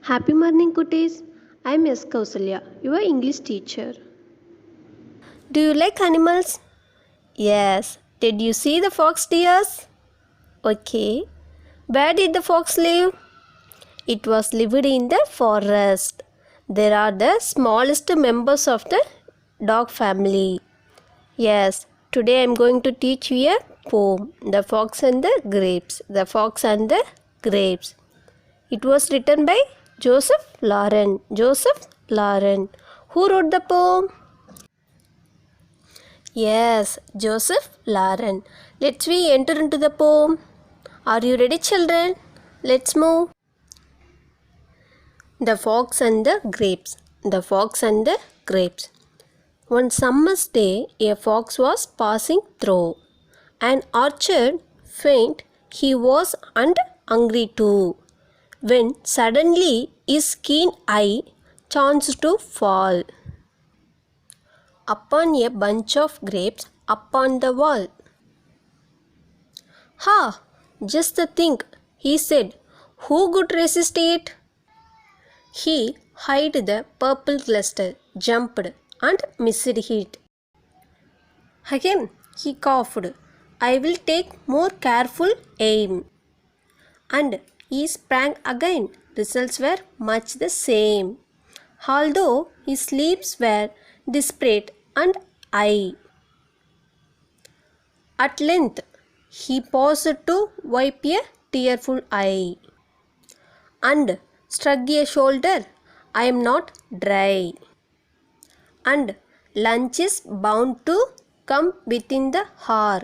Happy morning, cuties. I am S. Kausalya, your English teacher. Do you like animals? Yes. Did you see the fox deers? Okay. Where did the fox live? It was lived in the forest. There are the smallest members of the dog family. Yes. Today I am going to teach you a poem, The Fox and the Grapes. The Fox and the Grapes. It was written by Joseph Lauren. Joseph Lauren. Who wrote the poem? Yes, Joseph Lauren. Let's we enter into the poem. Are you ready, children? Let's move. The Fox and the Grapes. The Fox and the Grapes. One summer's day, a fox was passing through an orchard. Faint he was and hungry too, when suddenly his keen eye chanced to fall upon a bunch of grapes upon the wall. Ha! Just the thing, he said. Who could resist it? He hid the purple cluster, jumped, and missed it. Again, he coughed. I will take more careful aim. And he sprang again. Results were much the same. Although his leaps were disparate and high. At length, he paused to wipe a tearful eye, and shrugged a shoulder. I am not dry, and lunch is bound to come within the hour.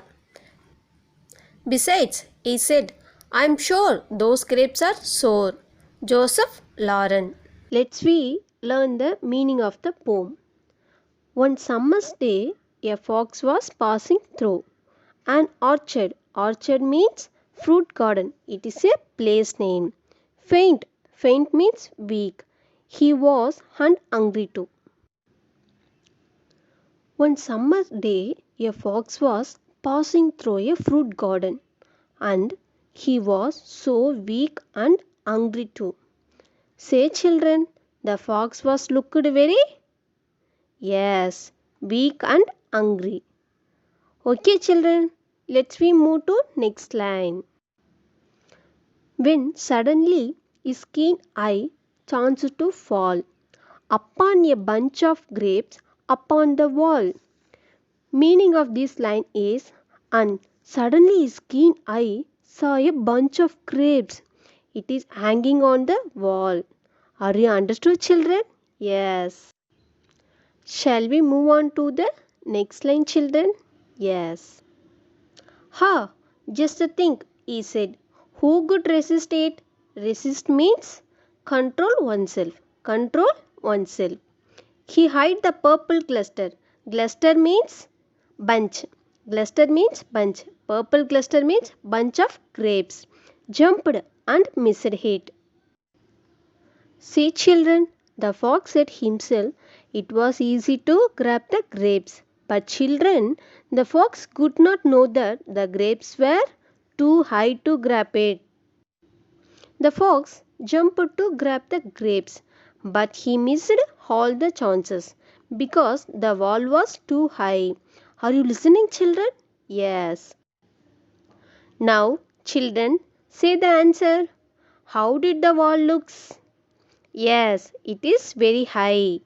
Besides, he said, I am sure those grapes are sour. Joseph Lauren. Let's we learn the meaning of the poem. One summer's day, a fox was passing through an orchard. Orchard means fruit garden. It is a place name. Faint. Faint means weak. He was and hungry too. One summer day, a fox was passing through a fruit garden, and he was so weak and hungry too. Say, children, the fox was looked very, yes, weak and hungry. Okay, children, let's we move to next line. When suddenly his keen eye chanced to fall upon a bunch of grapes upon the wall. Meaning of this line is, and suddenly his keen eye saw a bunch of grapes. It is hanging on the wall. Are you understood, children? Yes. Shall we move on to the next line, children? Yes. Ha! Just a think, he said. Who could resist it? Resist means control oneself. Control oneself. He hid the purple cluster. Cluster means bunch. Cluster means bunch. Purple cluster means bunch of grapes. Jumped and missed it. See, children, the fox said himself it was easy to grab the grapes. But children, the fox could not know that the grapes were too high to grab it. The fox jumped to grab the grapes, but he missed all the chances because the wall was too high. Are you listening, children? Yes. Now, children, say the answer. How did the wall looks? Yes, it is very high.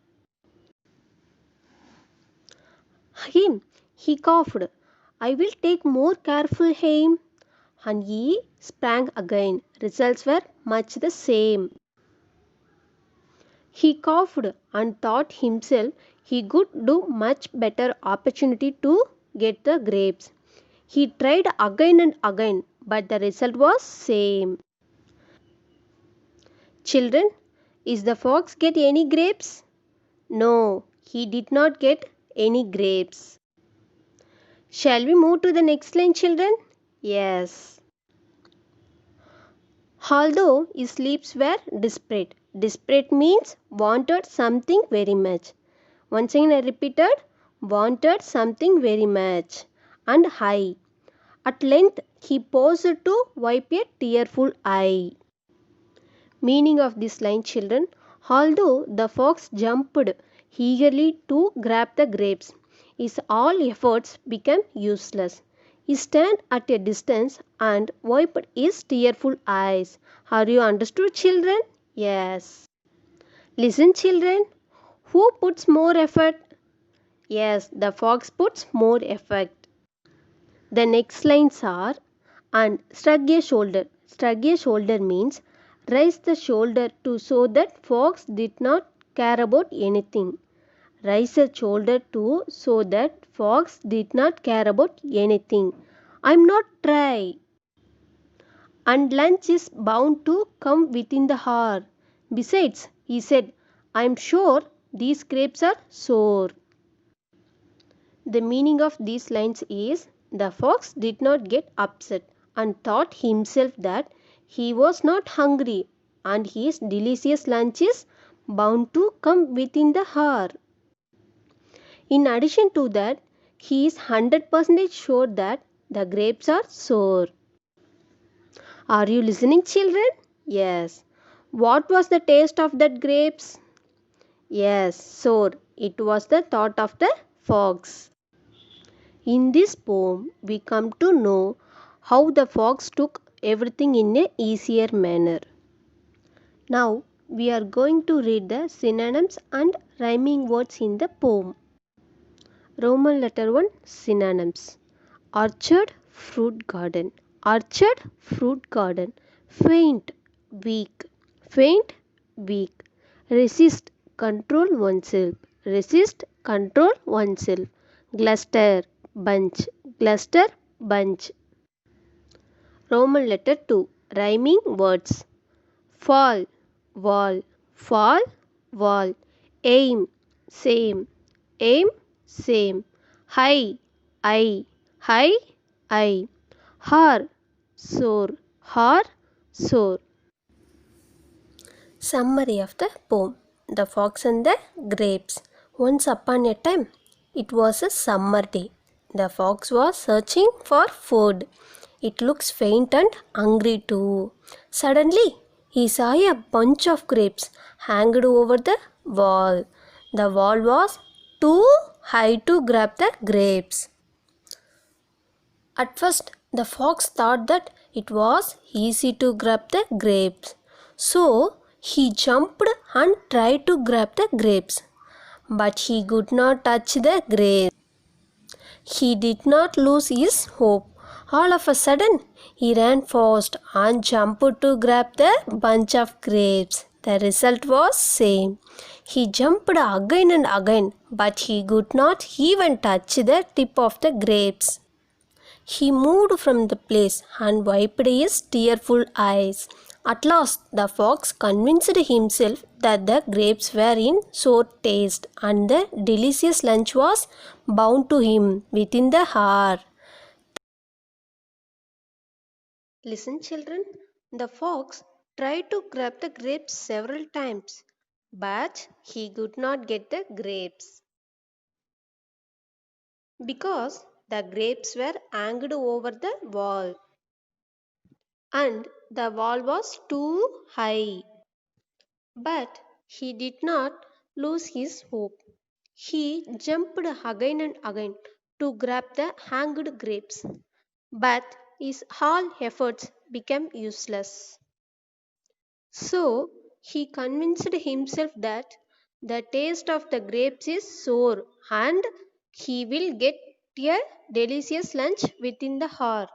Him, he coughed. I will take more careful aim. And he sprang again. Results were much the same. He coughed and thought himself he could do much better opportunity to get the grapes. He tried again and again, but the result was same. Children, is the fox get any grapes? No, he did not get any grapes. Shall we move to the next line, children? Yes. Although his sleeps were desperate. Desperate means wanted something very much. Once again I repeated, wanted something very much. And high. At length he paused to wipe a tearful eye. Meaning of this line, children: although the fox jumped eagerly to grab the grapes, his all efforts became useless. He stand at a distance and wiped his tearful eyes. Are you understood, children? Yes. Listen, children. Who puts more effort? Yes, the fox puts more effort. The next lines are: and shrug a shoulder. Shrug a shoulder means raise the shoulder to show that fox did not care about anything. Raise a shoulder to show that fox did not care about anything. I'm not try. And lunch is bound to come within the hour. Besides, he said, I'm sure these grapes are sour. The meaning of these lines is: the fox did not get upset and thought himself that he was not hungry and his delicious lunch is bound to come within the hour. In addition to that, he is 100% sure that the grapes are sour. Are you listening, children? Yes. What was the taste of that grapes? Yes, sour. It was the thought of the fox. In this poem, we come to know how the fox took everything in a easier manner. Now, we are going to read the synonyms and rhyming words in the poem. Roman letter 1, synonyms: orchard, fruit garden. Orchard, fruit garden. Faint, weak. Faint, weak. Resist, control oneself. Resist, control oneself. Cluster, bunch. Cluster, bunch. Roman letter 2, rhyming words: fall, wall. Fall, wall. Aim, same. Aim, same. High, I. High, I. Har, soar. Har, soar. Summary of the poem: The Fox and the Grapes. Once upon a time, it was a summer day. The fox was searching for food. It looks faint and hungry too. Suddenly, he saw a bunch of grapes hanged over the wall. The wall was too high to grab the grapes. At first, the fox thought that it was easy to grab the grapes. So, he jumped and tried to grab the grapes. But he could not touch the grapes. He did not lose his hope. All of a sudden, he ran fast and jumped to grab the bunch of grapes. The result was same. He jumped again and again, but he could not even touch the tip of the grapes. He moved from the place and wiped his tearful eyes. At last, the fox convinced himself that the grapes were in sour taste and the delicious lunch was bound to him within the hour. Listen, children. The fox tried to grab the grapes several times, but he could not get the grapes because the grapes were hanged over the wall and the wall was too high. But he did not lose his hope. He jumped again and again to grab the hanged grapes, but his whole efforts became useless. So he convinced himself that the taste of the grapes is sour and he will get a delicious lunch within the hour.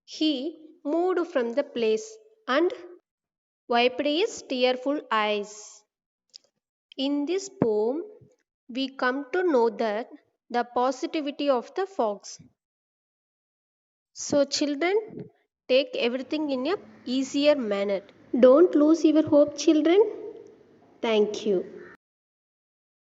He moved from the place and wiped his tearful eyes. In this poem, we come to know that the positivity of the fox. So, children, take everything in a easier manner. Don't lose your hope, children. Thank you.